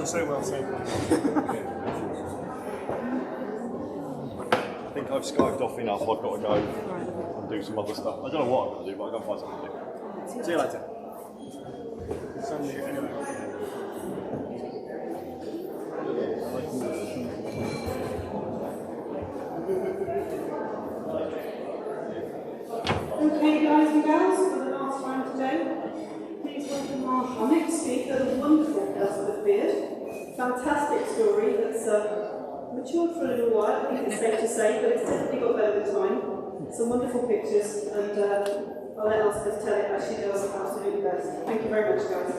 so well said. I think I've skived off enough. I've got to go and do some other stuff. I don't know what I'm going to do, but I'll go and find something to do. See you later. Sunday, anyway. Okay, guys and girls, for the last round today, please welcome our next speaker, the wonderful Elspeth Beard. Fantastic story that's matured for a little while, I think it's safe to say, but it's definitely got better with time. Some wonderful pictures, and I'll let Elspeth tell it as she does absolutely best. Thank you very much, guys.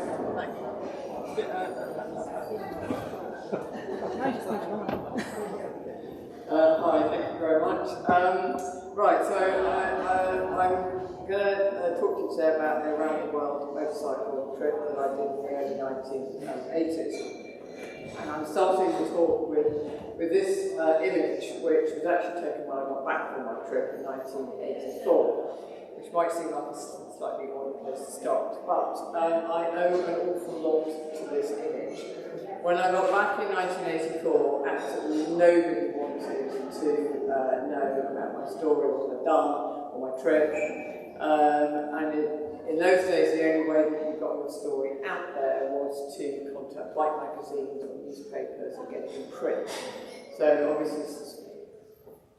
Hi, thank you very much. Right, so I'm going to talk to you today about the around the world motorcycle trip that I did in the early 1980s. And I'm starting the talk with this image, which was actually taken when I got back from my trip in 1984, which might seem like a slightly odd place to start, but I owe an awful lot to this image. When I got back in 1984, absolutely nobody wanted to know about my story, what I'd done, or my trip. In those days, the only way that you got your story out there was to contact bike magazines or newspapers and get it in print. So obviously,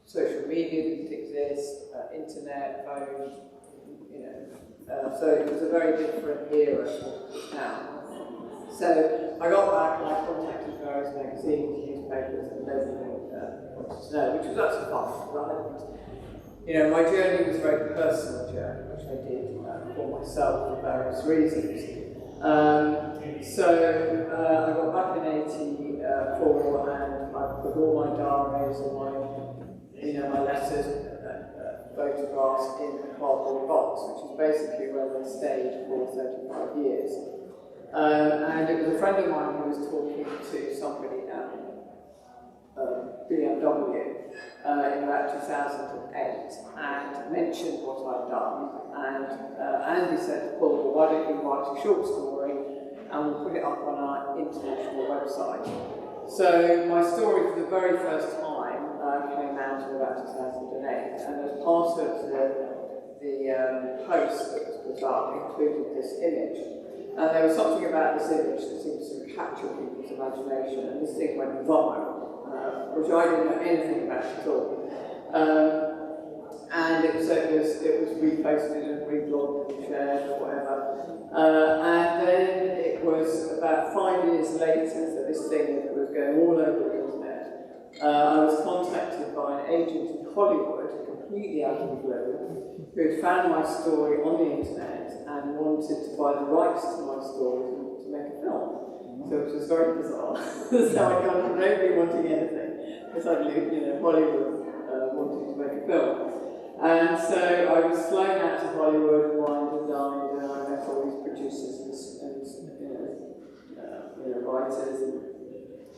social media didn't exist, internet, phones, so it was a very different era now. So I got back and I contacted various magazines, newspapers, and nobody wanted to know, which was actually fun, right? My journey was a very personal journey, which I did for myself for various reasons. So I got back in '84 and I put all my diaries and my letters, photographs in a cardboard box, which is basically where they stayed for 35 years. And it was a friend of mine who was talking to somebody at BMW in about 2008 and mentioned what I'd done. And Andy said to Paul, well, why don't you write a short story and we'll put it up on our international website. So my story for the very first time came out in about 2008, and as part of the post that was put up included this image. And there was something about this image that seemed to capture people's imagination, and this thing went viral, which I didn't know anything about at all. And it was reposted and reblogged and shared or whatever. And then it was about 5 years later, so this thing was going all over the internet. I was contacted by an agent in Hollywood, completely out of the blue, who had found my story on the internet and wanted to buy the rights to my story to make a film. So it was very bizarre. So I got from nobody wanting anything, to suddenly, Hollywood wanting to make a film. And so I was flown out to Hollywood, wined and dined, and I met all these producers and writers and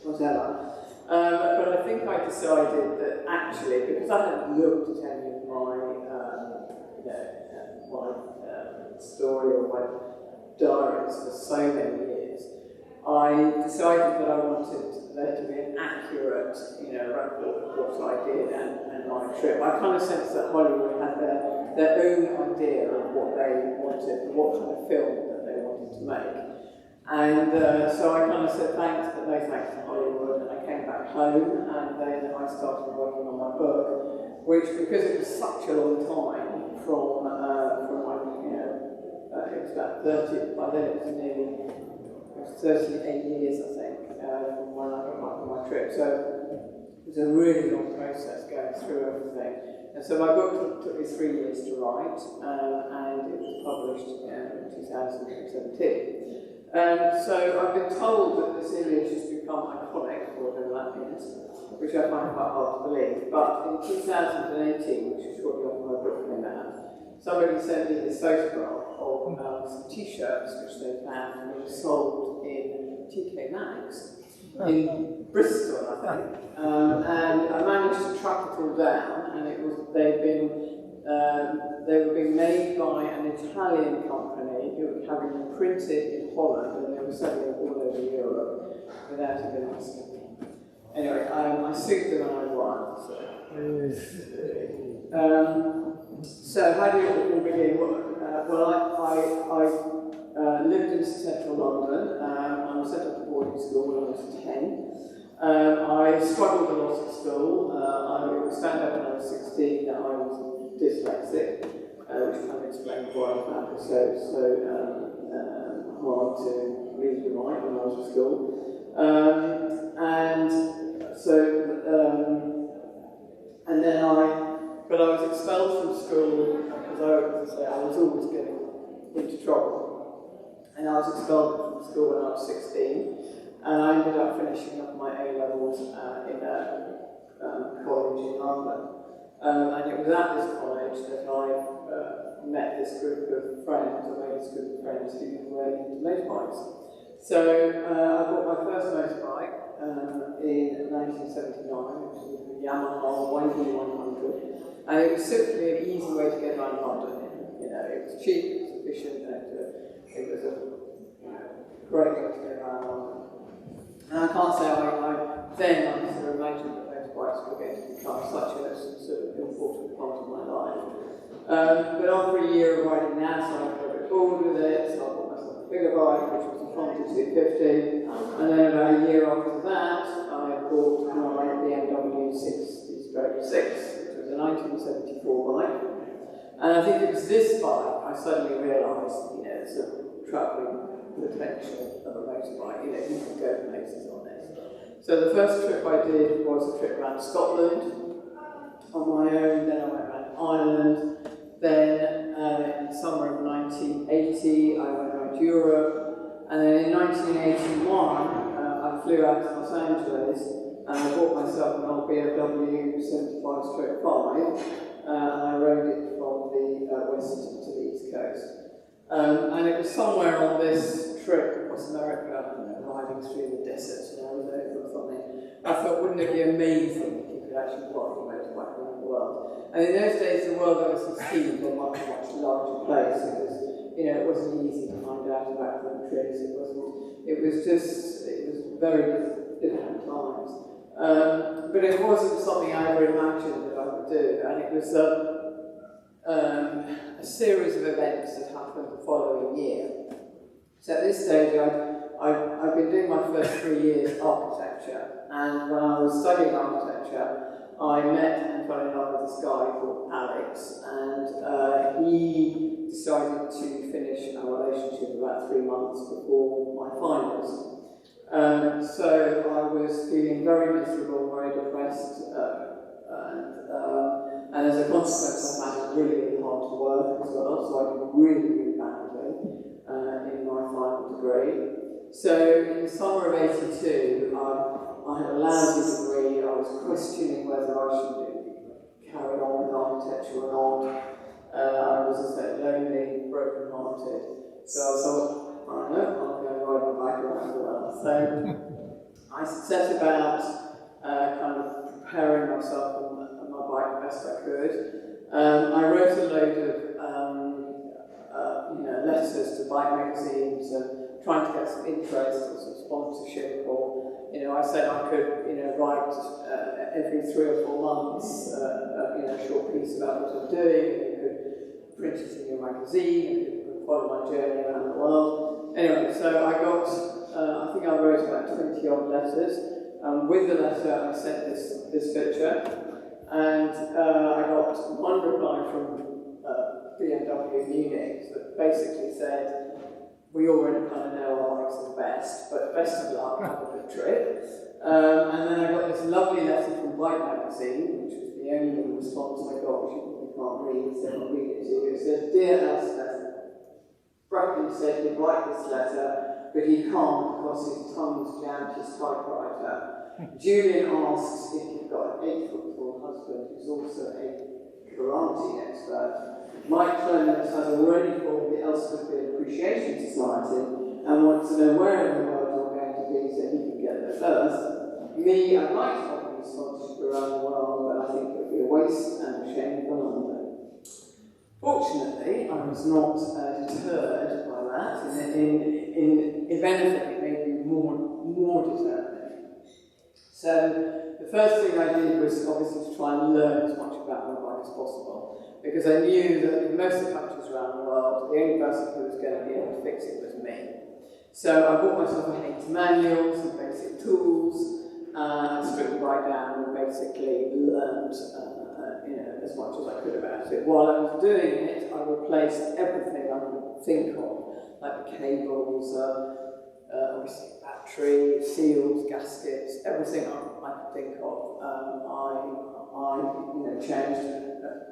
whatever. But I think I decided that actually, because I hadn't looked at any of my story or my diaries for so many years, I decided that I wanted there to be an accurate, record of what I did and my trip. I kind of sensed that Hollywood had their own idea of what they wanted, what kind of film that they wanted to make. And so I kind of said thanks, but no thanks to Hollywood, and I came back home, and then I started working on my book, which, because it was such a long time from my, it was about 30, by then it was 38 years, I think, from when I got back from my trip. So it was a really long process going through everything. And so my book took me 3 years to write, and it was published in 2017. So I've been told that this image has become iconic, whatever that means, which I find quite hard to believe. But in 2018, which is shortly after my book came out, somebody sent me this photograph of some t-shirts which they found and were sold in TK Maxx in Bristol, I think. And I managed to track it all down, and they were being made by an Italian company who were having them printed in Holland, and they were selling them all over Europe without even asking me. Anyway, I sued them and I won. So how did it all begin? I lived in central London. I set up a boarding school when I was 10. I struggled a lot at school. I found out when I was 16 that I was dyslexic, which kind of explained why I found it so hard to read and write when I was at school. But I was expelled from school because I was always getting into trouble. And I was expelled from school when I was 16. And I ended up finishing up my A-levels in a college in London. And it was at this college that I met this group of friends, or made this group of friends who were into motorbikes. So I bought my first motorbike in 1979, which was a Yamaha 1D100. And it was simply an easy way to get around London. You know, it was cheap, it was efficient, and it was a great way to get around London. And I can't say I sort of imagined that motorbikes were going to become such a sort of important part of my life. But after a year of riding that, so I got a bit bored with it, so I bought myself a bigger bike, which was a Honda 250. And then about a year after that, I bought my BMW 60/6, which was a 1974 bike. And I think it was this bike I suddenly realised, you know, sort of travelling potential of a motorbike, you know, you can go places on it. So the first trip I did was a trip around Scotland on my own, then I went around Ireland, then in the summer of 1980 I went around Europe, and then in 1981 I flew out to Los Angeles and I bought myself an old BMW 75/5 and I rode it from the west to the east coast. And it was somewhere on this trip across America, riding through the desert, and I was over or something. I thought, wouldn't it be amazing if you could actually ride a motorbike around the world? And in those days, the world I was seeing was a much, much larger place. It wasn't easy to find out about countries. It was very different times. But it wasn't something I ever imagined that I would do, and it was a series of events that happened the following year. So at this stage, I've been doing my first 3 years architecture, and when I was studying architecture, I met and fell in love with this guy called Alex, and he decided to finish our relationship about 3 months before my finals. So I was feeling very miserable, very depressed, and as a consequence, I found it really, really hard to work as well, so I did really, really badly in my final degree. So in the summer of '82, I had a lousy degree. I was questioning whether I should carry on with architecture or not. I was, as I said, lonely, broken-hearted. So I thought, I don't know, I'll go ride my bike around the world. So I set about kind of preparing myself on my bike the best I could. I wrote a load of letters to bike magazines and trying to get some interest or some sponsorship, or I said I could write every 3 or 4 months a short piece about what I'm doing, and you could print it in your magazine, and you could follow my journey around the world. Anyway, so I got, I think I wrote about 20 odd letters. With the letter I sent this picture, and I got one reply from BMW Munich that basically said, we already kind of know our bikes are the best, but best of luck, have a good trip. And then I got this lovely letter from Bike Magazine, which was the only response I got, which you can't read, so I'll read it to you. It said, Dear Elspeth, Bracken said he'd write this letter, but he can't because his tongue's jammed his typewriter. Julian asks if you've got an 8-foot-tall husband who's also a karate expert. Mike Clements has already formed the Elspeth Appreciation Society and wants to know where in the world you're going to be so he can get there first. Me, I'd like to offer you sponsorship around the world, but I think it would be a waste and a shame for London. Fortunately, I was not deterred by that. If anything, it made me more determined. So the first thing I did was obviously to try and learn as much about my bike as possible, because I knew that in most of the countries around the world, the only person who was going to be able to fix it was me. So I bought myself a H manual, some basic tools, and stripped the bike down and basically learned as much as I could about it. While I was doing it, I replaced everything I could think of, like the cables, obviously battery, seals, gaskets, everything I could think of. I changed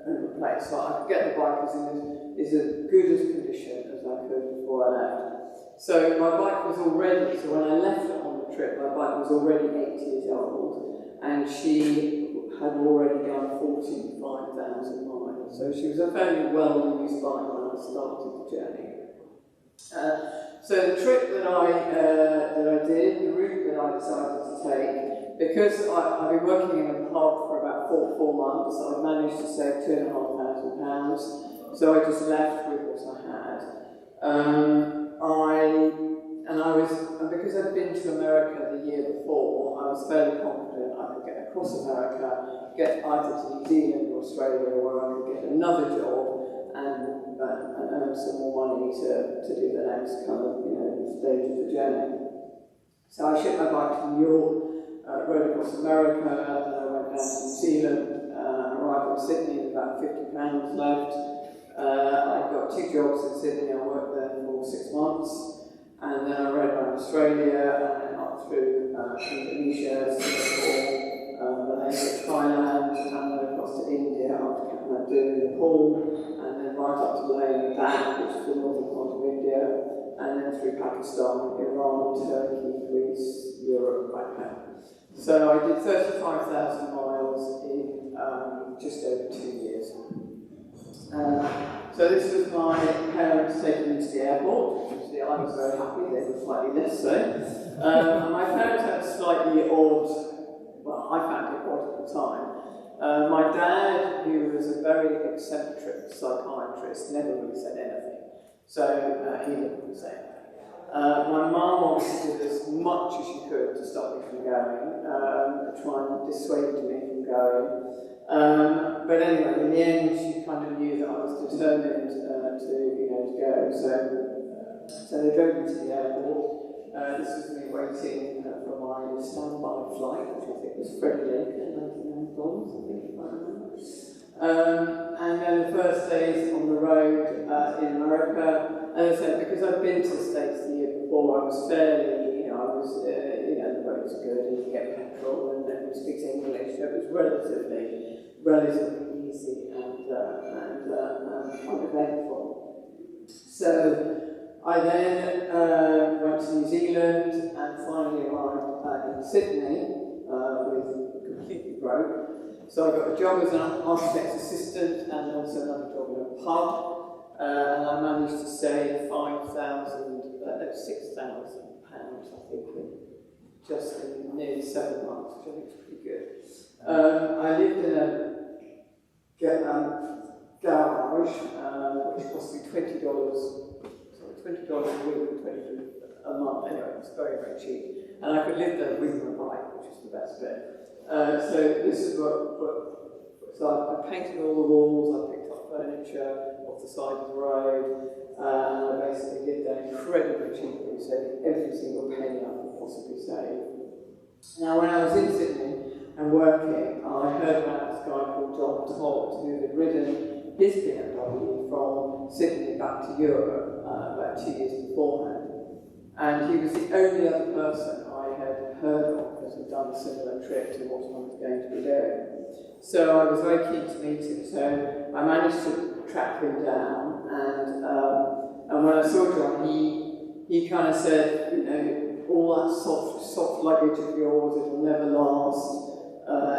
and replaced. So I could get the bike in as good as condition as I could before I left. So my bike was already, so when I left on the trip, my bike was already 8 years old, and she had already done 45,000 miles. So she was a fairly well-used bike when I started the journey. So the trip that I did, the route that I decided to take, because I've been working in a pub for about four months, I managed to save £2,500. So I just left with what I had. And because I'd been to America the year before, I was fairly confident I could get across America, get either to New Zealand or Australia, where I could get another job and earn some more money to do the next kind of stage of the journey. So I shipped my bike to New York, rode across America, then I went down to New Zealand, arrived in Sydney with about £50 left. I got 2 jobs in Sydney. I worked there for 6 months. And then I rode around Australia and up through Indonesia, Singapore, Malaysia, Thailand, and then across to India, up to Calne, Nepal, and then right up to Ladakh, which is the northern part of India, and then through Pakistan, Iran, Turkey, Greece, Europe, back there. So I did 35,000 miles in just over 2 years. So this was my parents taking me to the airport. Obviously, I was very happy, they were slightly less so. My parents had a slightly odd, well, I found it odd at the time. My dad, who was a very eccentric psychiatrist, never really said anything. So he didn't say anything. My mum obviously did as much as she could to stop me from going, try and dissuade me from going. But anyway, in the end, she kind of knew that I was determined to go. So they drove me to the airport. This was me waiting for my standby flight, which I think was friendly, at $99, I think, if I remember. And then the first days on the road in America, as I said, because I'd been to the States the year before, I was fairly, the road was good, and you get petrol, and then we speak English, so it was relatively easy and uneventful. So I then went to New Zealand and finally arrived in Sydney completely broke. So I got a job as an architect's assistant and also another job in a pub, and I managed to save £6,000, I think, just in nearly 7 months, which I think is pretty good. I lived in a garage, which cost me $20 a week, $20 a month. Anyway, it was very, very cheap. And I could live there with my bike, which is the best bit. So this is so I painted all the walls, I picked up furniture off the side of the road, and I basically lived there incredibly cheaply, saving every single penny I could possibly save. Now, when I was in Sydney and working, I heard about this guy called John Todd, who had ridden his BMW from Sydney back to Europe about 2 years beforehand. And he was the only other person I had heard of that had done a similar trip to what I was going to be doing. So I was very keen to meet him. So I managed to track him down, and when I saw John, he kind of said, all that soft luggage of yours, it will never last.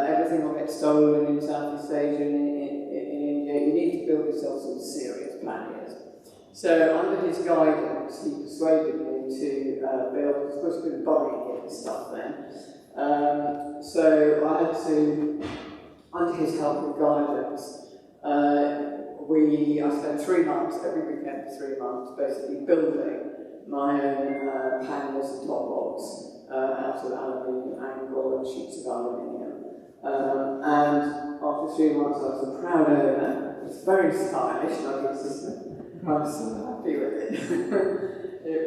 Everything will get stolen in Southeast Asia and in India. You need to build yourself some serious panniers. So under his guidance, he persuaded me to build. I was supposed to be buying it and stuff then. So I had to, under his help and guidance, I spent 3 months, every weekend for 3 months, basically building my own panniers and top box out of aluminium angle and sheets of aluminium. And after 3 months, I was a proud owner. It was very stylish, I was so happy with it. It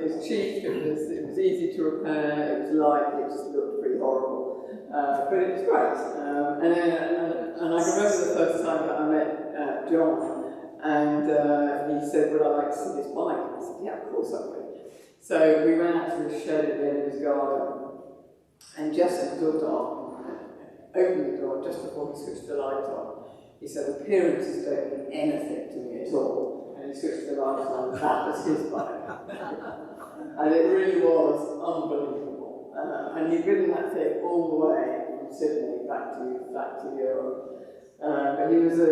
was cheap, it was easy to repair, it was light, it just looked pretty horrible. But it was great. And I can remember the first time that I met John, and he said, would I like to see his bike? And I said, yeah, of course I would. So we went out to his shed at the end of his garden, and just as the door opened the door just before he switched the light on. He said, appearances don't mean anything to me at all. And he switched the light on, and that was his bike. And it really was unbelievable. And he'd ridden that thing all the way from Sydney back to Europe. But he was a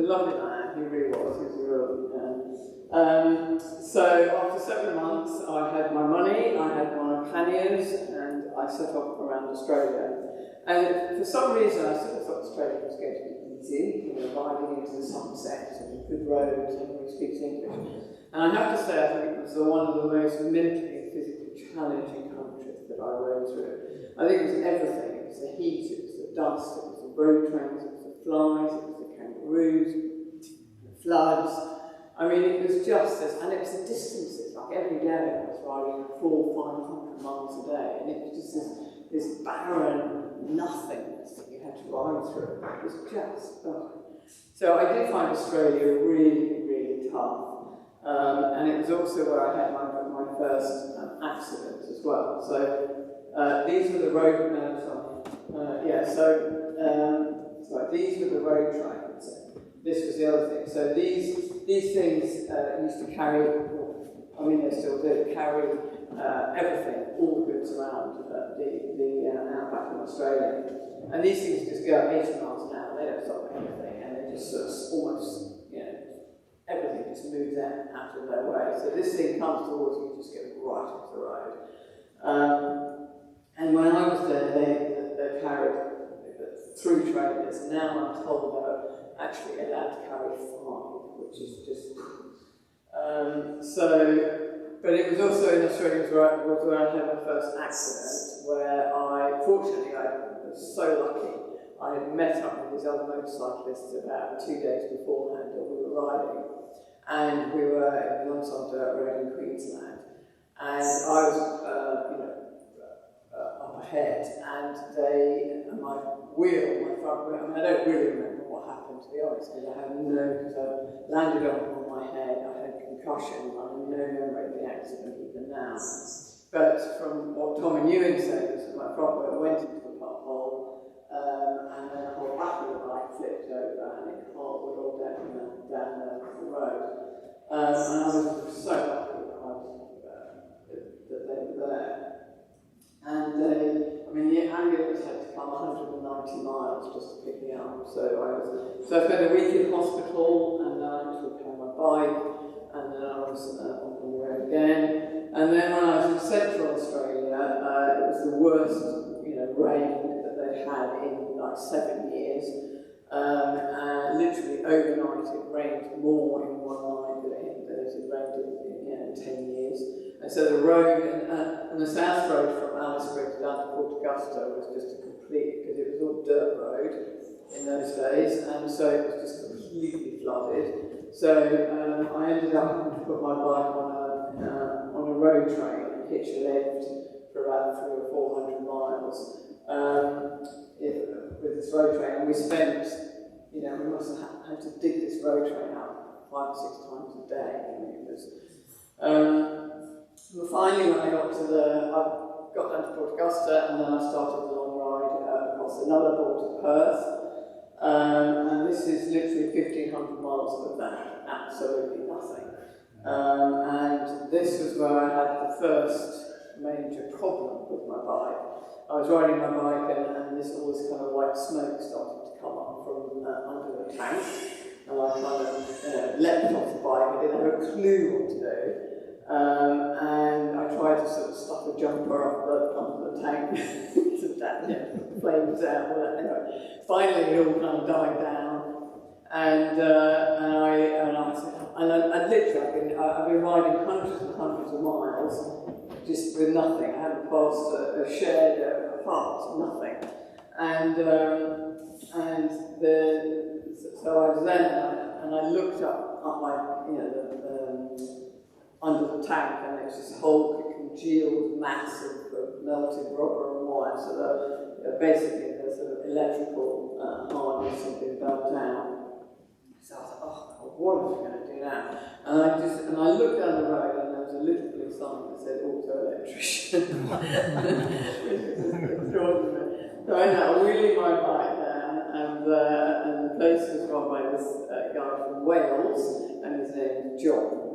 lovely man, he really was. He was a real man. So after 7 months, I had my money, I had my panniers, and I set off around Australia. And for some reason, I sort of thought Australia was going to be easy, riding into the sunset and good roads, and everybody speaks English. And I have to say, I think it was one of the most mentally and physically challenging countries that I rode through. I think it was everything. It was the heat, it was the dust, it was the road trains, it was the flies, it was the kangaroos, the floods. I mean, it was just this, and it was the distances. Like every day, I was riding 400 or 500 miles a day, and it was just this barren nothingness that you had to ride through. It was just, So I did find Australia really, really tough. And it was also where I had my first accident as well. So these were the road, these were the road trains. This was the other thing. So these things used to carry, I mean they still do, carry everything, all the goods around the outback in Australia. And these things just go 80 miles an hour, they don't stop anything, and they just sort of almost, everything just moves out of their way. So this thing comes towards you, you just get right off the road. And when I was there, they carried 3 trailers, and now I'm told they're actually allowed to carry 5, which is just... But it was also in Australia where I had my first accident, where fortunately I was so lucky. I had met up with these other motorcyclists about 2 days beforehand, and we were riding, and we were in the Onslow Dirt Road in Queensland, and I was, up ahead, and my front wheel, I mean, I don't really remember what happened, to be honest, because I landed on my head, I had concussion, I have no memory of the accident even now. But from what Tom and Ewan said, is that my front wheel went into a pothole, and then the whole back of the bike flipped over, and it cartwheeled all down the road. And I was so lucky that they were there. And the ambulance had to come 190 miles just to pick me up. So I spent a week in hospital, and then I had to repair my bike, and then I was on the road again. And then when I was in Central Australia, it was the worst, rain that they'd had in like 7 years. Literally overnight, it rained more in one night than it rained in 10 years. And so the road, and the south road from Elspeth down to Port Augusta was just a complete, because it was all dirt road in those days, and so it was just completely flooded. So I ended up having to put my bike on a road train and hitch a lift for about 300 or 400 miles with this road train. And we spent, we must have had to dig this road train up 5 or 6 times a day. I mean, it was. Well, finally, when I got down to Port Augusta, and then I started the long ride across another port to Perth. And this is literally 1,500 miles of that, absolutely nothing. And this was where I had the first major problem with my bike. I was riding my bike, and all this kind of white smoke started to come up from under the tank. And I kind of leapt off the bike. I didn't have a clue what to do. And I tried to sort of stuff a jumper under the tank so that flames out. Well, anyway, finally it all kind of died down, And literally, I've been riding hundreds and hundreds of miles just with nothing. I haven't passed a shared path, nothing. So I was there, and I looked up my, under the tank, and there was this whole congealed mass of melted rubber and wire. So basically, the sort of electrical harness had been burnt out. So I was like, oh, what am I going to do now? And I looked down the road, and there was a little blue sign that said auto electrician. So I ended up wheeling my bike there, and the place was run by this guy from Wales, and his name was John.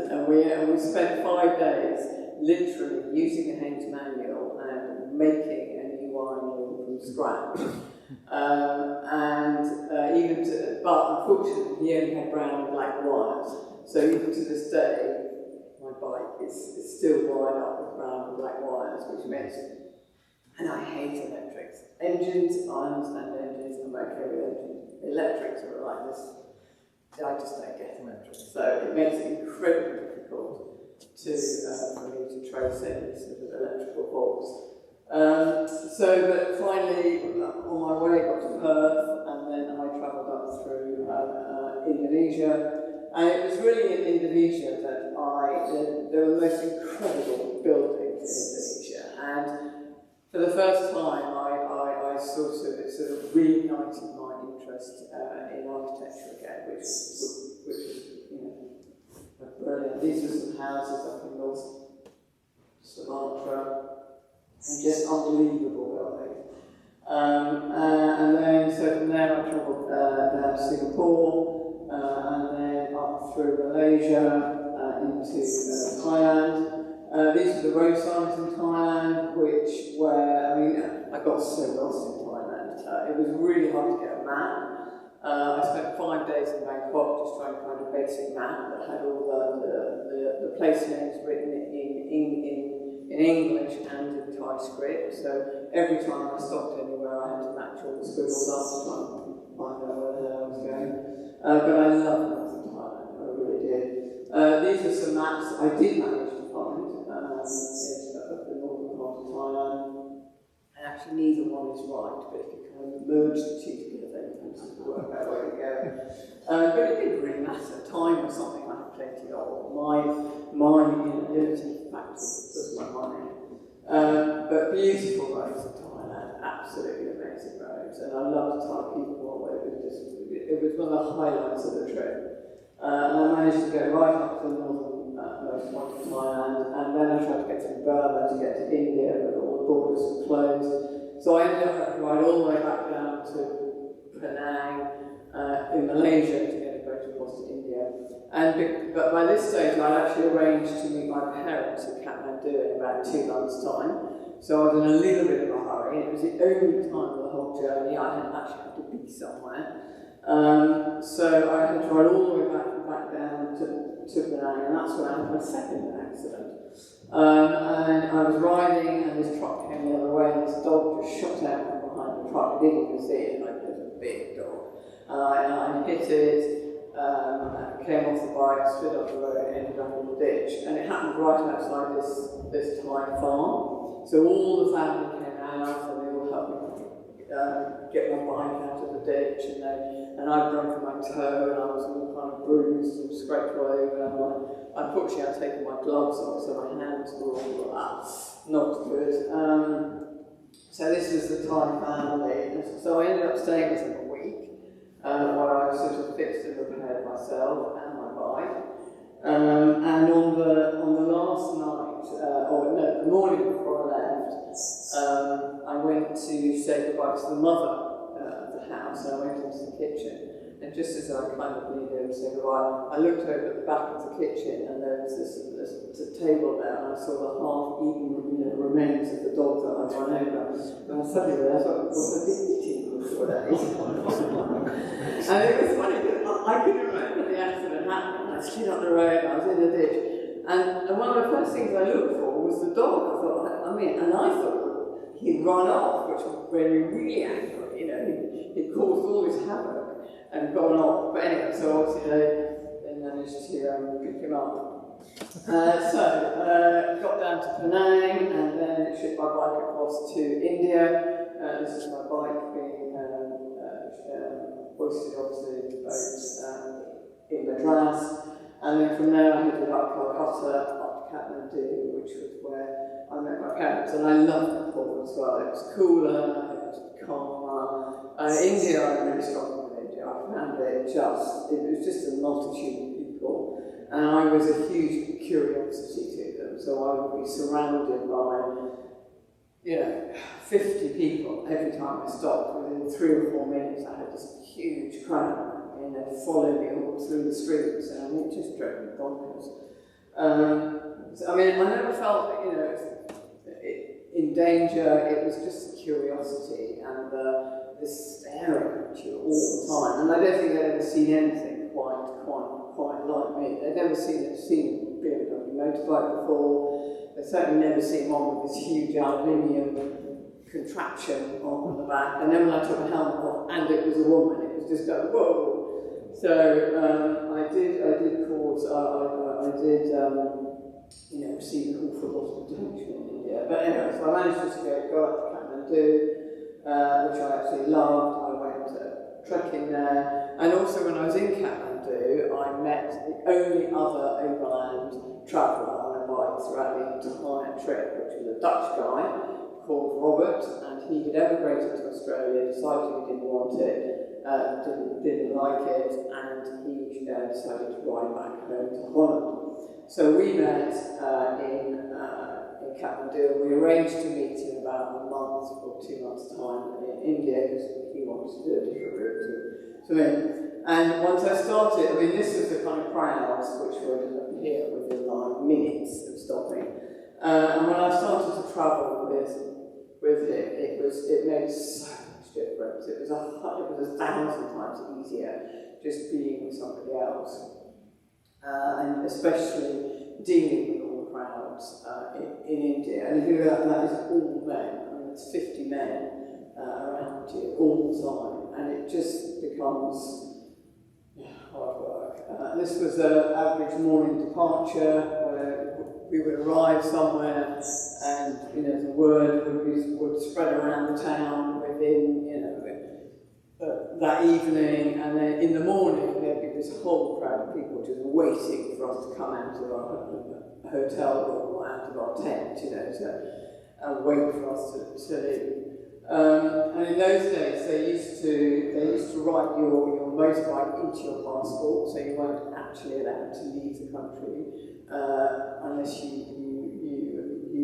And we spent 5 days literally using the Haynes manual and making a new wiring wheel from scratch. But unfortunately, he only had brown and black wires. So even to this day, my bike is still wired up with brown and black wires, which makes it. And I hate electrics. Engines, I understand engines, I'm okay with engines. Electrics are like this. I just don't get electrics. So it makes it incredibly difficult for me to trace any sort of electrical faults. But finally, on my way, I got to Perth, and then I travelled up through Indonesia. And it was really in Indonesia that there were the most incredible buildings in Indonesia. And for the first time, I sort of reignited my interest in architecture again, which was brilliant. These are some houses up in North Sumatra. And just unbelievable buildings. And then, so from there I travelled down to Singapore, and then up through Malaysia into Thailand. These are the road signs in Thailand, I got so lost in Thailand. It was really hard to get a map. I spent 5 days in Bangkok just trying to find a basic map that had all the place names written in English and in Thai script, so every time I stopped anywhere I had to match all the squiggles up to try and find out where the hell I was going. But I loved Northern Thailand, I really did. These are some maps I did manage to find of the northern part of Thailand, and actually neither one is right, but if you kind of merge the two together, you can sort of work out where to go. But it didn't really matter. Time was something I had plenty of. My inability factor was my money. But beautiful roads in Thailand, absolutely amazing roads, and I loved Thai people. It was one of the highlights of the trip. And I managed to go right up to the northernmost point of Thailand, and then I tried to get to Burma to get to India, but all the borders were closed. So I ended up having to ride all the way back down to Penang in Malaysia to get a boat across to India. But by this stage, I'd actually arranged to meet my parents in Kathmandu in about 2 months' time. So I was in a little bit of a hurry. It was the only time of the whole journey I hadn't actually had to be somewhere. So I had to ride all the way back down to Penang, and that's when I had my second accident. And I was riding, and this truck came the other way, and this dog just shot out from behind the truck. I didn't even see it, like it was a big dog. And I hit it. Came off the bike, stood up the road, ended up in the ditch, and it happened right outside this Thai farm. So all the family came out, and they all helped me get my bike out of the ditch, and I'd broken my toe, and I was all kind of bruised and scraped all over. And unfortunately, I'd taken my gloves off, so my hands were all not good. So this was the Thai family. So I ended up staying with them a week. Where I sort of fixed and repaired myself and my bike. And on the last night, the morning before I left, I went to say goodbye to the mother of the house. I went into the kitchen, and just as I kind of leaned over to say goodbye, I looked over at the back of the kitchen, and there was this table there, and I saw the half-eaten remains of the dog that I'd run over. And I suddenly realised, was I eating before that? And it was funny, I couldn't remember the accident happening. I slid up the road, I was in the ditch, and one of the first things I looked for was the dog. I thought he'd run off, which made me really angry. He'd caused all this havoc. and gone off. But anyway, so obviously they managed to pick him up. Got down to Penang and then shipped my bike across to India. This is my bike being hoisted obviously in the boat in Madras. And then from there I headed up Calcutta, up to Kathmandu, which was where I met my parents. And I loved Nepal as well. It was cooler, it was calmer. India, I really struggled with India. I found it was just a multitude of people. And I was a huge curiosity to them. So I would be surrounded by 50 people every time I stopped. Within 3 or 4 minutes, I had this huge crowd, and they'd follow me all through the streets, and it just drove me bonkers. I never felt, in danger. It was just a curiosity and this staring at you all the time. And I don't think they'd ever seen anything quite like me. They'd never seen a BMW motorbike before. They'd certainly never seen one with this huge aluminium contraption on the back. And then when I took the helmet off and it was a woman, it was just like, whoa. So I did receive an awful lot of attention in India. But anyway, so I managed to go up to Kathmandu, which I actually loved. I went trekking there. And also when I was in Kathmandu, I met the only other overland traveller on a bike throughout the entire trip, which was a Dutch guy called Robert, and he had emigrated to Australia, decided he didn't want it, didn't like it, and he decided to ride back home to Holland. So we met in Kathmandu, and we arranged to meet in about a month or 2 months' time in India, because he wanted to do a different route to me. And once I started, this was the kind of crowds which were here within like minutes of stopping. And when I started to travel with him, it made so much difference. It was 1,000 times easier just being with somebody else. And especially dealing with all the crowds in India. And if you realize that is all men, it's 50 men around you all the time, and it just becomes hard work. This was an average morning departure where we would arrive somewhere, and the word would spread around the town within that evening, and then in the morning there'd be this whole crowd of people just waiting for us to come out of our hotel room or out of our tent, and wait for us to leave. And in those days, they used to write your motorbike into your passport, so you weren't actually allowed to leave the country unless you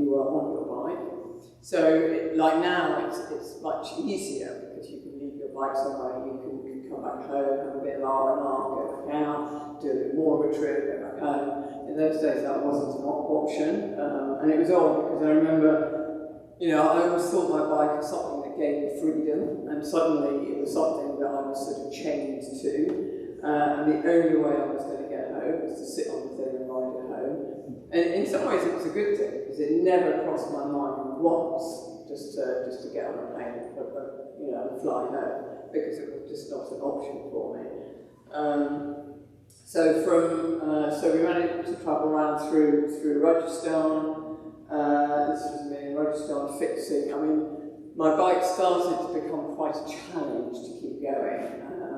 were on your bike. So, like now, it's much easier because you can leave your bike somewhere, you can come back home, have a bit of R&R, go back out, do a bit more of a trip, go back home. In those days, that wasn't an option, and it was odd because I remember. I always thought my bike was something that gave me freedom, and suddenly it was something that I was sort of chained to, and the only way I was going to get home was to sit on the thing and ride it home. And in some ways it was a good thing, because it never crossed my mind once just to get on a plane and fly home, because it was just not an option for me. So we managed to travel around through Rajasthan. This was me in Rajasthan fixing. My bike started to become quite a challenge to keep going.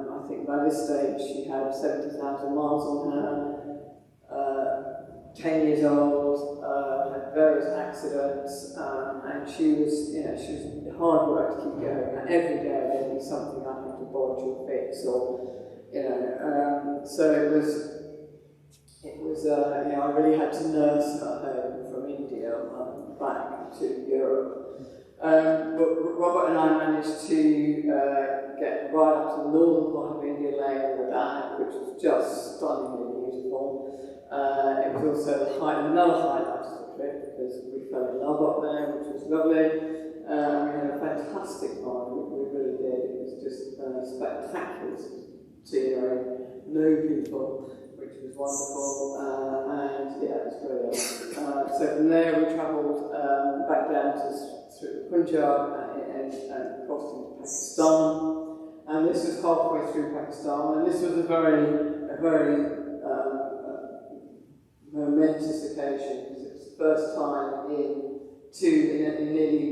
I think by this stage she had 70,000 miles on her, 10 years old, had various accidents, and she was hard work to keep going. And every day there'd be something I had to bodge or fix, so it was. I really had to nurse her home from India back to Europe. But Robert and I managed to get right up to the northern part of India, Ladakh, which was just stunningly beautiful. It was also another highlight of the trip, because we fell in love up there, which was lovely. We had a fantastic time, we really did. It was just spectacular scenery, no people, which was wonderful, and it was brilliant. So from there we travelled back down through Punjab and crossed into Pakistan, and this was halfway through Pakistan, and this was a very momentous occasion, because it was the first time in nearly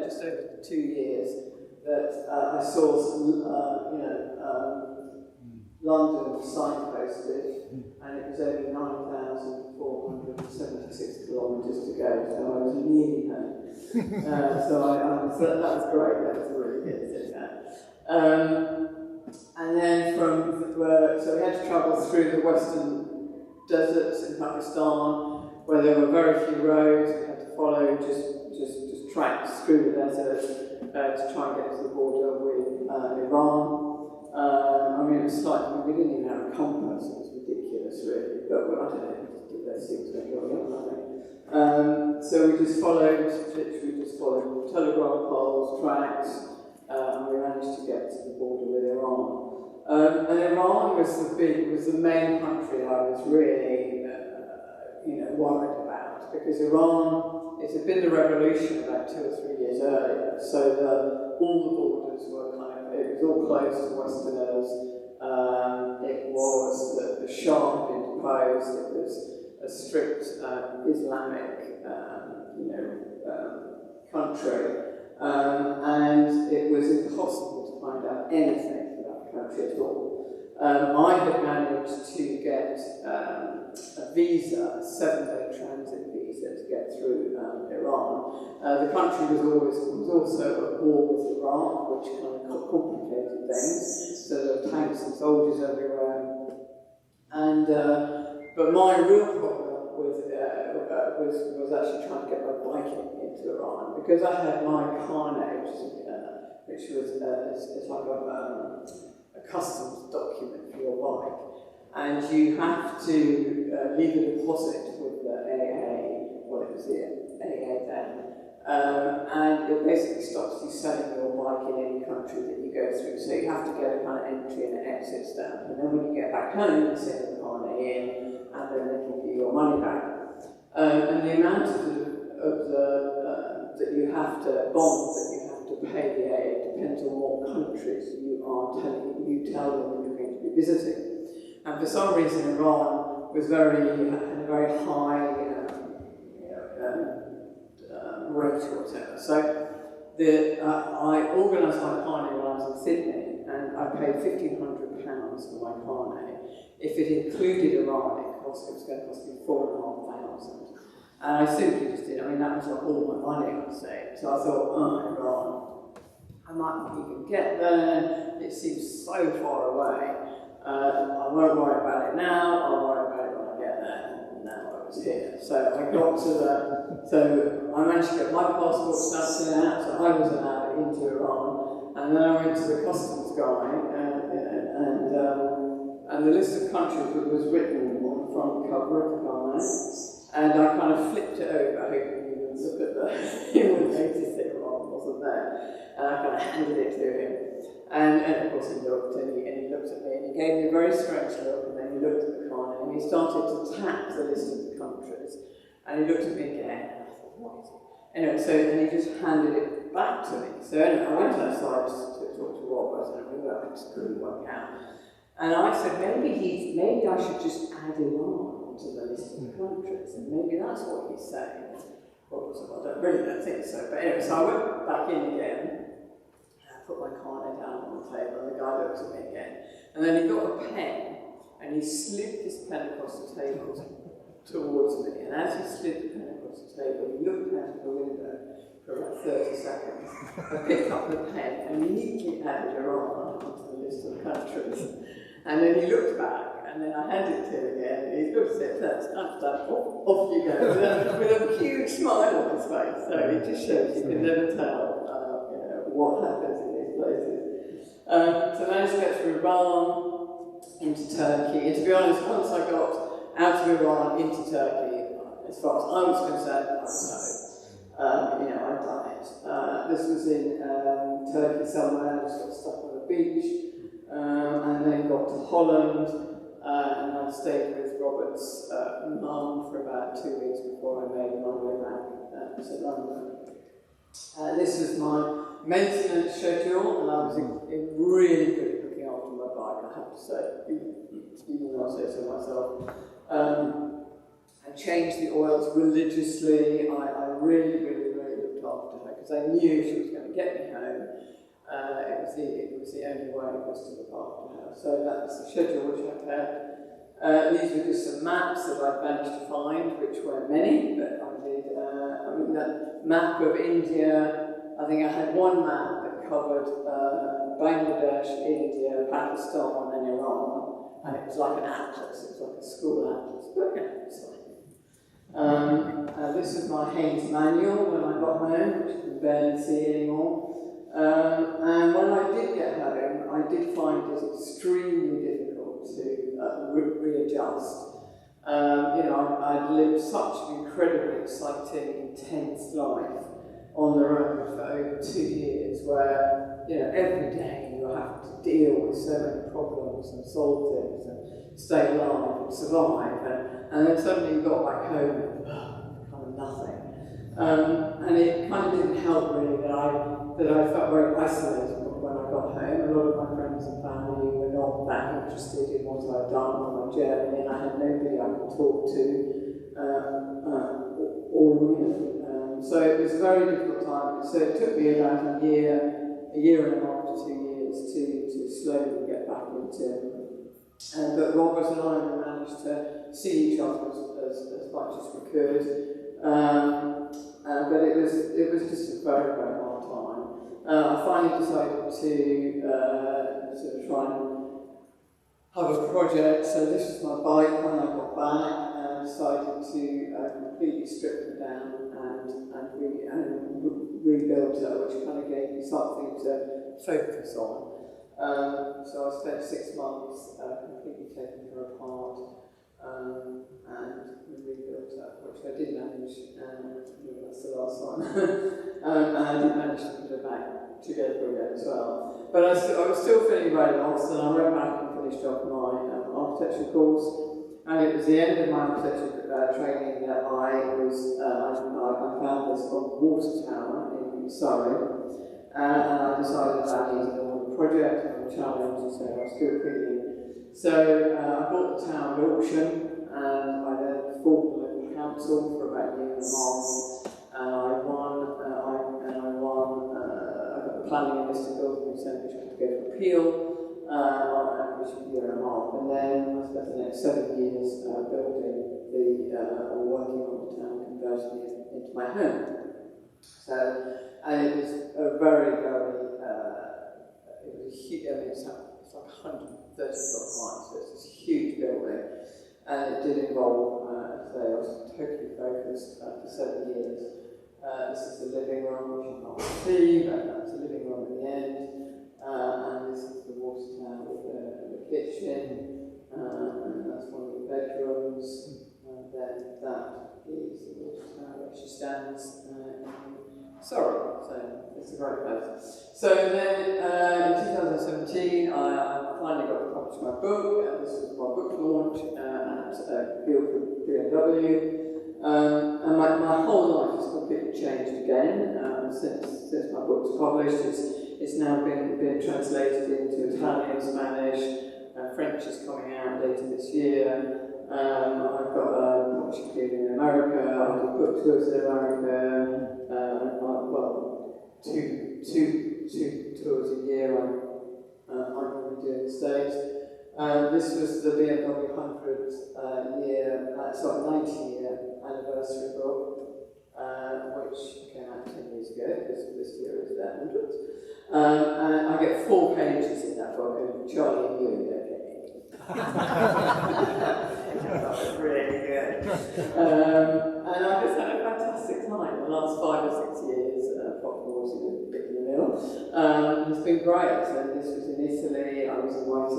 just over 2 years that I saw some, London signposted, and it was only 9,476 kilometres to go, so I was nearly home. That was great, that was really good. And then so we had to travel through the western deserts in Pakistan, where there were very few roads. We had to follow just tracks through the desert to try and get to the border with Iran. It was slightly, we didn't even have a compass, it was ridiculous really, but I don't know, we just did those things when we were young, I think. So we just followed telegraph poles, tracks, and we managed to get to the border with Iran. And Iran was the main country I was really, worried about, because Iran, it had been the revolution about 2 or 3 years earlier, so all the borders were it was all closed to Westerners. It was the Shah had been deposed. It was a strict Islamic, country, and it was impossible to find out anything about the country at all. I had managed to get a visa, a 7-day transit visa to get through Iran. The country was also at war with Iraq, which kind of complicated things. So there were tanks and soldiers everywhere. And but my real problem was actually trying to get my bike into Iran, because I had my Calne, which was it's like a customs document for your bike, and you have to leave a deposit with the AA, well it was the AA then, and it basically stops you selling your bike in any country that you go through, so you have to get a kind of entry and an exit stamp, and then when you get back home you send the Calne in, and then they give you your money back. And the amount that you have to bond, that you have to pay the AA, depends on what countries you tell them that you're going to be visiting. And for some reason, Iran was had a very high rate or whatever. So I organised my Calne when I was in Sydney, and I paid £1,500 for my Calne. If it included Iran, it was going to cost me £4,500. And I simply just did. That was like all my money I'd saved. So I thought, Iran, I might not even get there. It seems so far away. I won't worry about it now. I'll worry about it when I get there. And now I was here. So I got to so I managed to get my passport stamped out, so I was allowed into Iran. And then I went to the customs guy, and the list of countries that was written on the front cover of the Calne, and I kind of flipped it over, hoping he would look at he would notice that Iran wasn't there, and I kind of handed it to him, and of course he looked, and he looked at me, and he gave me a very strange look, and then he looked at the Calne, and he started to tap the list of the countries, and he looked at me again, and I thought, what is it? Anyway, and he just handed it back to me. So anyway, I went outside to talk to Robert, and I just couldn't work out. And I said, maybe I should just add Iran to the list of countries, and maybe that's what he's saying. Well, I don't think so. But anyway, so I went back in again, and I put my Calne down on the table, and the guy looked at me again. And then he got a pen, and he slid this pen across the table towards me. And as he slid the pen across the table, he looked out of the window for about 30 seconds. I picked up the pen and neatly added Iran onto the list of countries. And then he looked back, and then I handed it to him again, and he looked at it, that's done, off you go, with a huge smile on his face. So it just shows you can never tell what happens in these places. So I managed to get through Iran, into Turkey, and to be honest, once I got out of Iran into Turkey, as far as I was concerned, I was home. I'd done it. This was in Turkey somewhere, I just got stuck on the beach. And then got to Holland, and I stayed with Robert's mum for about 2 weeks before I made my way back to London. This was my maintenance schedule, and I was really good at looking after my bike, I have to say, even though I say so myself. I changed the oils religiously. I really looked after her because I knew she was going to get me home. It was the only way was to look after her. So that's the schedule which I've had. These were just some maps that I'd managed to find, which weren't many, but I did. That map of India, I think I had one map that covered Bangladesh, India, Pakistan and Iran, and it was like an atlas, it was like a school atlas, but yeah, it's fine. This is my Haynes manual when I got home, which you can barely see anymore. And when I did get home, I did find it extremely difficult to readjust. I'd lived such an incredibly exciting, intense life on the road for over 2 years, where every day you were having to deal with so many problems and solve things and stay alive and survive, and then suddenly you got back home and kind of nothing. And it kind of didn't help really that I felt very isolated when I got home. A lot of my friends and family were not that interested in what I'd done on my journey, and I had nobody I could talk to, so it was a very difficult time. So it took me about a year and a half to 2 years to slowly get back into. But Robert and I managed to see each other as much as we could. But it was just a very hard time. I finally decided to sort of try and have a project. So this was my bike when I got back, and I decided to completely strip it down and rebuild her, which kind of gave me something to focus on. So I spent 6 months completely taking her apart and rebuilt her, which I did manage, that's the last one. And I did manage to put her back together again as well. But I was still feeling very lost, and I went back and finished off my architecture course. And it was the end of my architecture training that I found this water tower in Surrey, and I decided that I needed a project and a challenge, so I was still feeling. So I bought the tower at auction, and I then fought the local council for about a year and a half, and I won. I got the planning and listed building consent, which had to go to appeal. Which was a year and a half, and then I spent the next 7 years building working on the town, converting it into my home. So, and it was a very, it was a huge, it's like 130 foot high, so it's this huge building, and it did involve, as I was totally focused for 7 years. This is the living room, which you can't see, but that's the living room at the end. And this is the water tower with the kitchen, and that's one of the bedrooms, and then that is the water tower where she stands so it's a great place. So then in 2017 I finally got to publish my book, and this was my book launch at BMW. And my whole life has completely changed again since my book's published. It's now been translated into Italian, Spanish, French is coming out later this year. I've got a publishing deal in America. I do book tours in America. Two tours a year I'm going to do in the States. This was the BMW 90-year anniversary book, which came out 10 years ago, because this year is their 100th. And I get 4 pages in that book, and Charlie and you get that was really good. And I've just had a fantastic time the last 5 or 6 years, apart from obviously the bit in the middle. It's been great. So this was in Italy. I was invited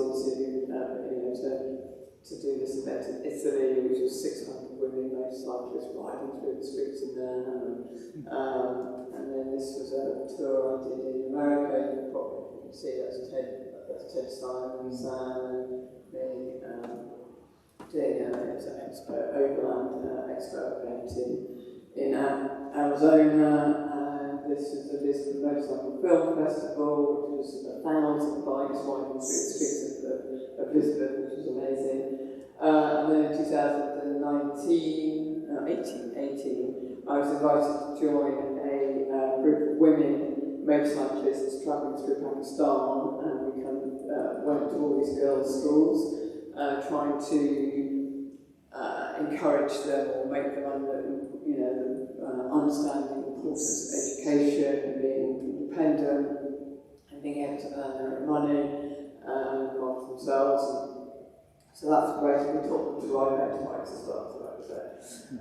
to do this event in Italy, which was 600 women, motorcyclists riding through the streets in there. And then this was a tour I did in America. You can see that's Ted Simon, Sam, and me doing an overland expert event in Arizona. And this is a list of most like a film festival, which was 1,000 bikes riding through the streets of Lisbon, which was amazing. And then in 18, I was invited to join a group of women motorcyclists travelling through Pakistan, and we kind of went to all these girls' schools, trying to encourage them or make them understand the importance of education and being independent and being able to earn their own money and look after themselves. So that's great. We taught them to ride motorbikes as well, so that was it.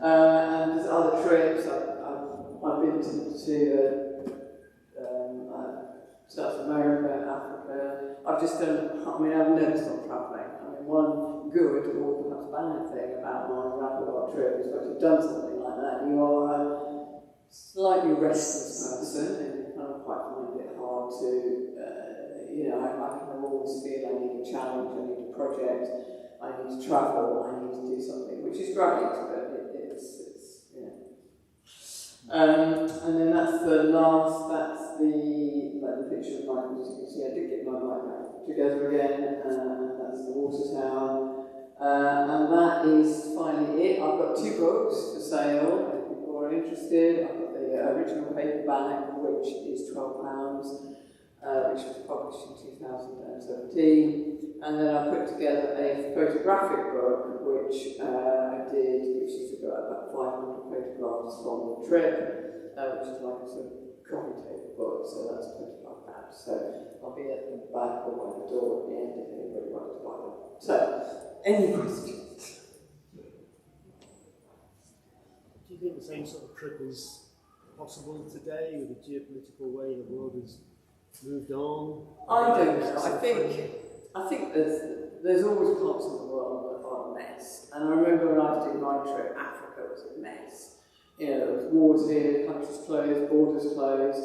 And there's other trips. I've been to South America, Africa. I've just done, I've never stopped travelling. One good or perhaps bad thing about my roundabout trip is once you've done something like that, you are a slightly restless person, and you kind of quite find it hard to, I kind of always feel I need a challenge, I need a project, I need to travel, I need to do something, which is great, but it's and then that's the picture of Michael. As you can see, I did get my bike back together again, that's the water tower, and that is finally it. I've got 2 books for sale, if people are interested. I've got the original paperback, which is £12, which was published in 2017, and then I put together a photographic book, which I did, which is about 500 photographs from the trip, which is like a sort of coffee table book, so that's £25. So I'll be at the back or by the door at the end if anybody wants to buy them. So, any questions? Do you think the same sort of trip is possible today with the geopolitical way the world has moved on? I don't know. I think there's always parts of the world that are a mess. And I remember when I was doing my trip, Africa was a mess. There was wars here, countries closed, borders closed.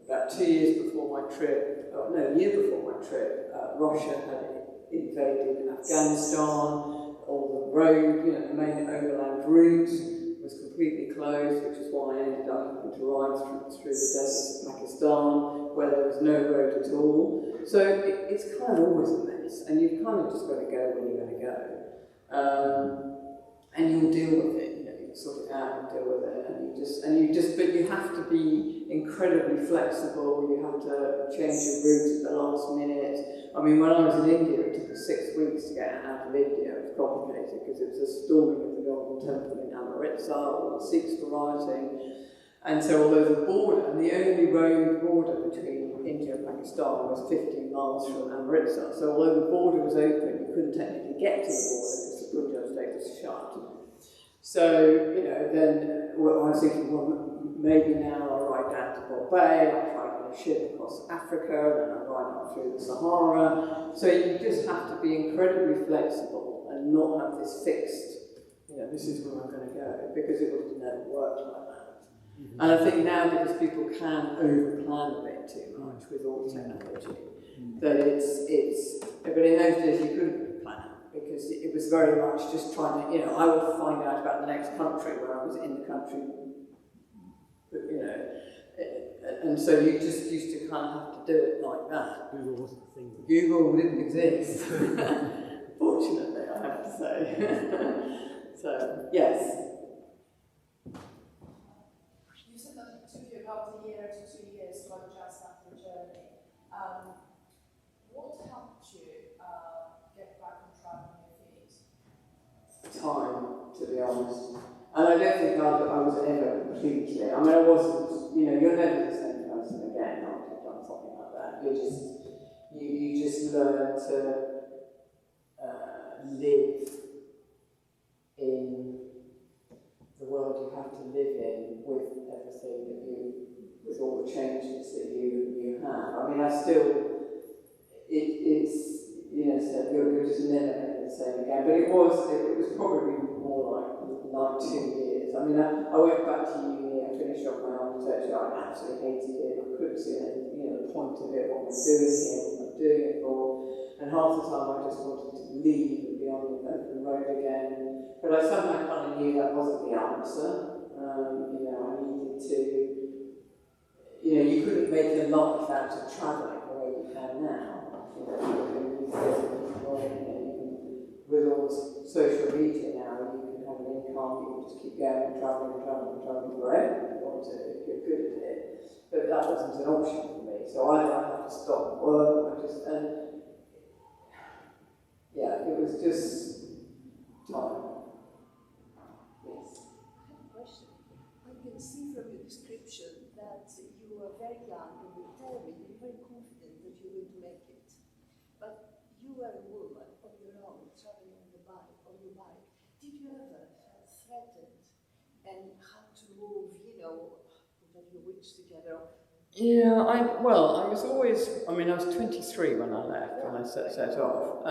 About 2 years before my trip, a year before my trip, Russia had invaded Afghanistan. All the road, the main overland route was completely closed, which is why I ended up having to ride through the deserts of Pakistan, where there was no road at all. So it's kind of always a mess, and you've kind of just got to go when you're going to go. And you'll deal with it, you sort it out and deal with it, but you have to be incredibly flexible, you have to change your route at the last minute. When I was in India, it took us 6 weeks to get out of India. It was complicated because it was a storming of the Golden Temple in Amritsar, all the Sikhs were rioting, and so although the only road border between India and Pakistan was 15 miles from Amritsar, so although the border was open, you couldn't technically get to the border because the Punjab state was shut. So, then I was thinking, well, maybe now I'll ride down to Bombay, I'll try on a ship across Africa, then I'll ride up through the Sahara. So you just have to be incredibly flexible and not have this fixed, this is where I'm going to go, because it would have never worked like that. Mm-hmm. And I think now, because people can over-plan a bit too much with all the technology, that but in those days you couldn't plan. Because it was very much just trying to, I would find out about the next country where I was in the country, and so you just used to kind of have to do it like that. Google wasn't a thing. Google didn't exist, fortunately, I have to say. So, yes. You said that it took you about a year to 2 years to adjust after the journey. What helped you get back on track on your feet? Time, to be honest. And I don't think I was ever completely. I wasn't, you're never the same person again after you've done something like that. You just learn to live in the world you have to live in with everything with all the changes that you have. I still, it's, so you're just never the same again. But it was probably more like 2 years. I went back to uni, I finished off my architecture, I absolutely hated it, I couldn't see any, the point of it, what I'm doing here, what I'm doing it for, and half the time I just wanted to leave and be on the road again. But I somehow kind of knew that wasn't the answer. You know, I needed to, you know, you couldn't make a life out of travelling the way you can now. You know, with all the social media now, you can have an income, you can just keep going, travelling forever if you want to, if you're good at it. But that wasn't an option for me, so I had to stop work. Yeah, it was just time. Yes. I have a question. I can see from your description that you were very young and you determined and very confident that you were going to make it. But you were a woman on your own, traveling on your bike. Did you ever feel threatened and had to move, you know, put your wits together? Yeah, I was always, I was 23 when I left, when I set off.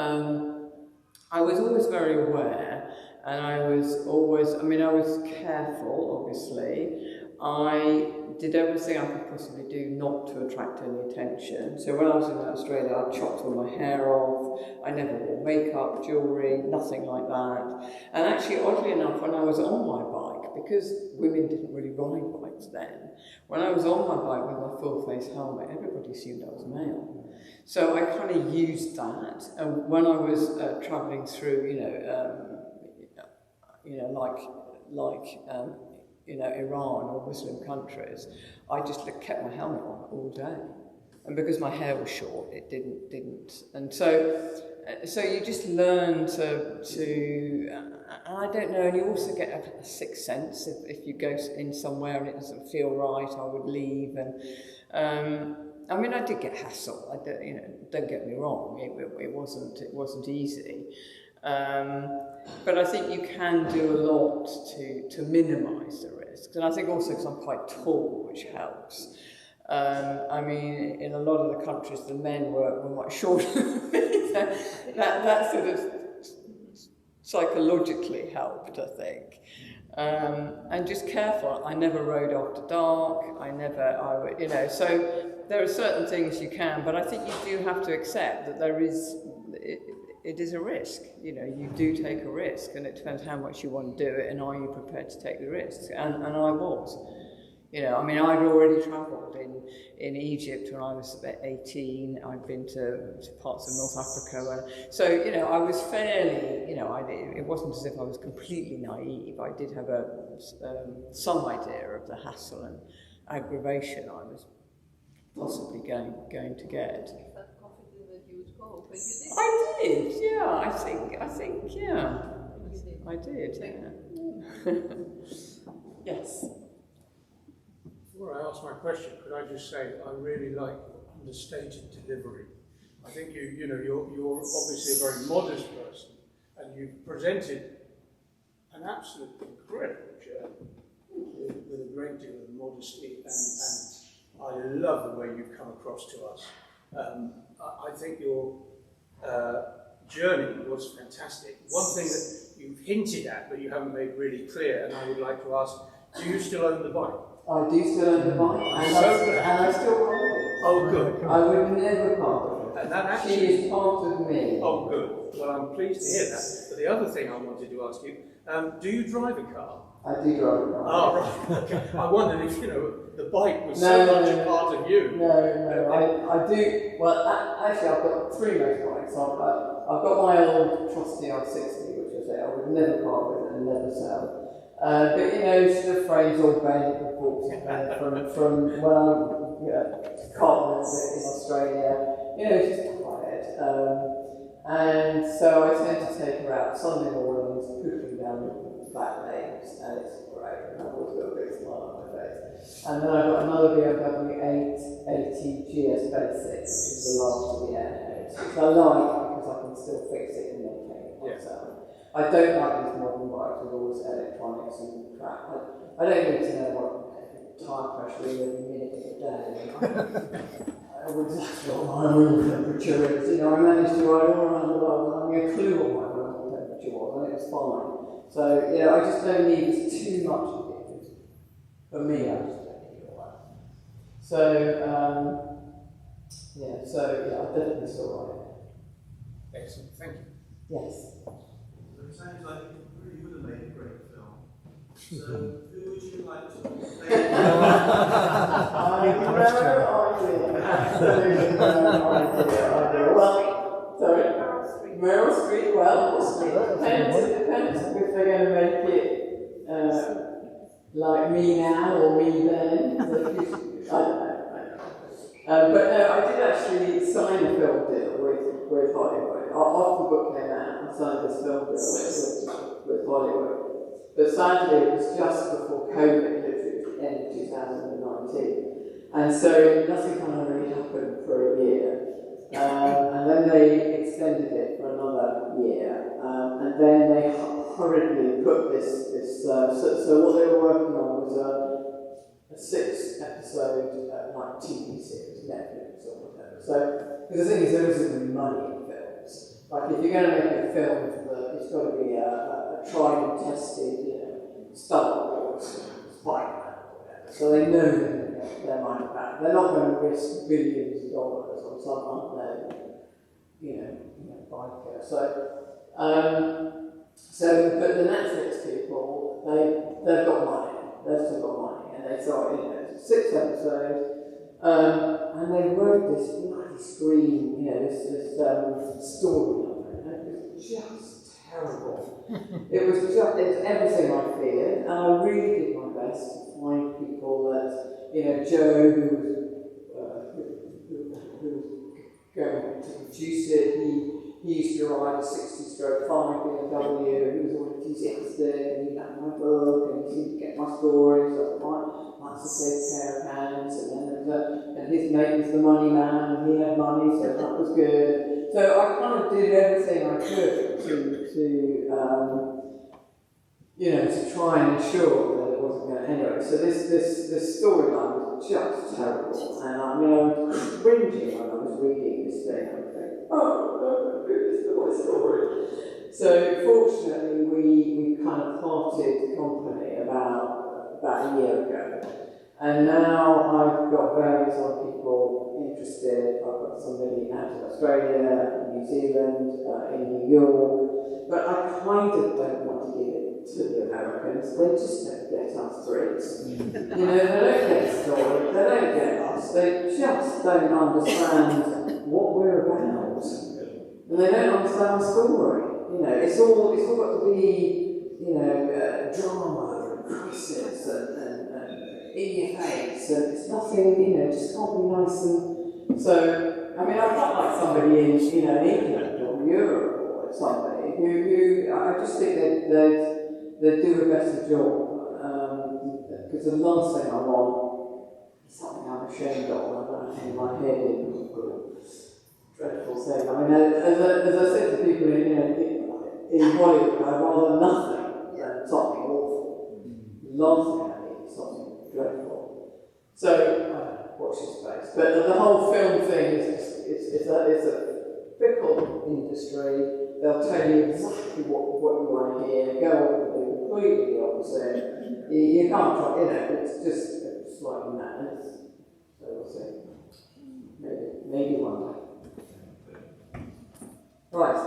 I was always very aware, and I was always, I was careful, obviously. I did everything I could possibly do not to attract any attention. So when I was in Australia, I chopped all my hair off. I never wore makeup, jewellery, nothing like that. And actually, oddly enough, when I was on my bike, because women didn't really ride bikes then, when I was on my bike with my full face helmet, everybody assumed I was male. So I kind of used that. And when I was travelling through, Iran or Muslim countries, I just kept my helmet on all day. And because my hair was short, it didn't. And so you just learn to I don't know, and you also get a sixth sense. If you go in somewhere and it doesn't feel right, I would leave. And I did get hassled. Don't get me wrong. It wasn't easy. But I think you can do a lot to minimise the risks. And I think also because I'm quite tall, which helps. In a lot of the countries, the men were much shorter than me. That sort of psychologically helped, I think. And just careful. I never rode after dark. So there are certain things you can, but I think you do have to accept that it is a risk. You do take a risk, and it depends how much you want to do it, and are you prepared to take the risks? And I was. I'd already travelled in Egypt when I was about 18. I'd been to parts of North Africa. So, I was fairly, it wasn't as if I was completely naive. I did have some idea of the hassle and aggravation I was possibly going to get. You felt confident that you would go, but you did. I did, yeah. I think, yeah. I did, yeah. Yes. Before I ask my question, could I just say I really like understated delivery. I think you're obviously a very modest person, and you've presented an absolutely incredible journey with a great deal of modesty, and I love the way you've come across to us. I think your journey was fantastic. One thing that you've hinted at but you haven't made really clear, and I would like to ask, do you still own the bike? I do still own the bike, and I still ride it. Oh, good. I would never part with it. And that actually, she is part of me. Oh, good. Well, I'm pleased to hear that. But the other thing I wanted to ask you, do you drive a car? I do drive a car. Oh, right. Okay. I wondered if, the bike was so much a part of you. No, I do. Well, actually, I've got 3 motorbikes. I've got my old trusty R60, which I would never part with and never sell. But sort of frames all bent and bought from Calne in Australia. It's just tired. And so I tend to take her out Sunday mornings, pooping down the back lanes, and it's great. I've always got a big smile on my face. And then I've got another BMW 880 GS Basic, which is the last of the airheads, which I like because I can still fix it and maintain it myself. I don't like these modern bikes with all this electronics and crap. I don't need to know what tyre pressure is every minute of the day. I would just know what my oil temperature is. I managed to ride all around the world and having a clue what my oil temperature was, and it was fine. So, I just don't need too much of it. For me, I just don't need all that. So, I definitely still ride it. Excellent, thank you. Yes. It sounds like you really would have made a great film. So, who would you Absolutely no idea. Well, sorry. Meryl Streep, well, depends if they're going to make it like me now or me then. I don't know. But no, I did actually sign a film deal with Hollywood. After the book came out, I signed this film deal with Hollywood. But sadly, it was just before COVID, literally at the end of 2019. And so nothing kind of really happened for a year. And then they extended it for another year. And then they hurriedly put this so what they were working on was a 6-episode like TV series, Netflix or whatever. So, because the thing is, there isn't really money in films. Like, if you're going to make a film, it's got to be a tried and tested, Star Wars, Spider-Man, or whatever. So they know they're going to get their money back. They're not going to risk billions of dollars on some unknown, biker. But the Netflix people, they've got money. They've still got money, and they thought, it's 6 episodes, and they wrote this bloody screen, this storyline, and it was just terrible. It was everything I feared, and I really did my best to find people that, Joe, who was going to produce it, he used to ride a 60-stroke 5 BMW, he was all enthusiastic, and he had my book, and he seemed to get my stories, so I thought, that's a safe pair of hands, and his mate was the money man, and he had money, so that was good. So I kind of did everything I could to try and ensure that it wasn't going to end up. So this storyline was just terrible, and I was cringing when I was reading this thing. I was thinking, oh, this is my story. So fortunately, we kind of parted company about a year ago, and now I've got various other people interested. I've got somebody out in Australia, New Zealand, in New York, but I kind of don't want to give it to the Americans. They just don't get us Brits. They don't get the story, they don't get us, they just don't understand what we're about, and they don't understand our story. It's all got to be, drama and crisis and in your face, and it's nothing, just can't be nice. And so, I quite like somebody in, England or Europe or somebody who I just think they'd do a better job, because the last thing I want is something I'm ashamed of. I don't hang my head in. Dreadful thing. As I said to people in Hollywood, I'd rather nothing than something awful. Last thing I need is something dreadful. So, watch this space. But the whole film thing it's a fickle industry. They'll tell you exactly what you want to hear, go on and do completely the opposite. You can't try, it's just slightly madness. So we'll see. Maybe one day. Right.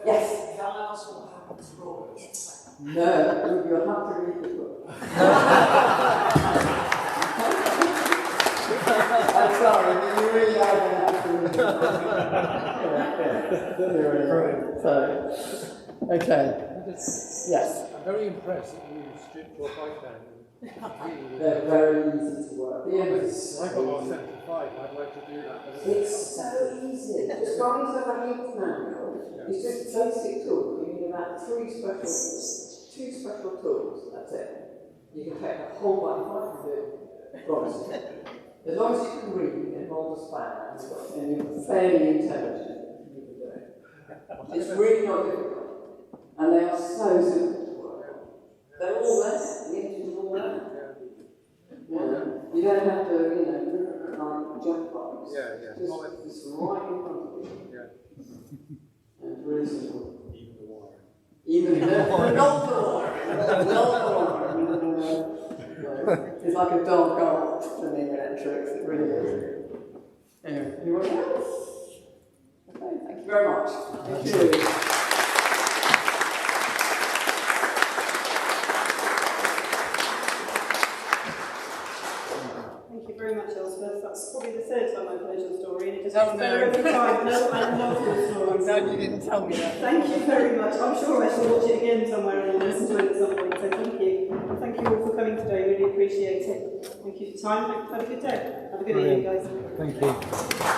Yes? Can I ask what happens to Robert? No, you'll have to read the book. I'm sorry, you really are going to have to read the book. Okay. Yes. I'm very impressed that you stripped your bike down. They're very easy to work. I got all 75, I'd like to do that. It's so easy. Just buy yourself a hand manual. It's just basic tools. You need about two special tools. That's it. You can take a whole bunch of it. Promise. As long as you can read and hold a span, and you're fairly intelligent, you can do it. It's really not difficult. And they are so simple to work on. They're all there. The engines are all there. You don't have to, like jackbox. Just it's right in front of you. And it's really simple. Even the wire. Even not the wire. Not the wire. It's like a dark art to me, electrics. It really is. Anyway, anyone else? Okay, thank you very much. Thank you. Oh no. Every time. No, I love your stories. I'm glad you didn't tell me that. Thank you very much. I'm sure I shall watch it again somewhere and listen to it at some point. So thank you. Thank you all for coming today. Really appreciate it. Thank you for your time. Have a good day. Have a good evening, guys. Thank you.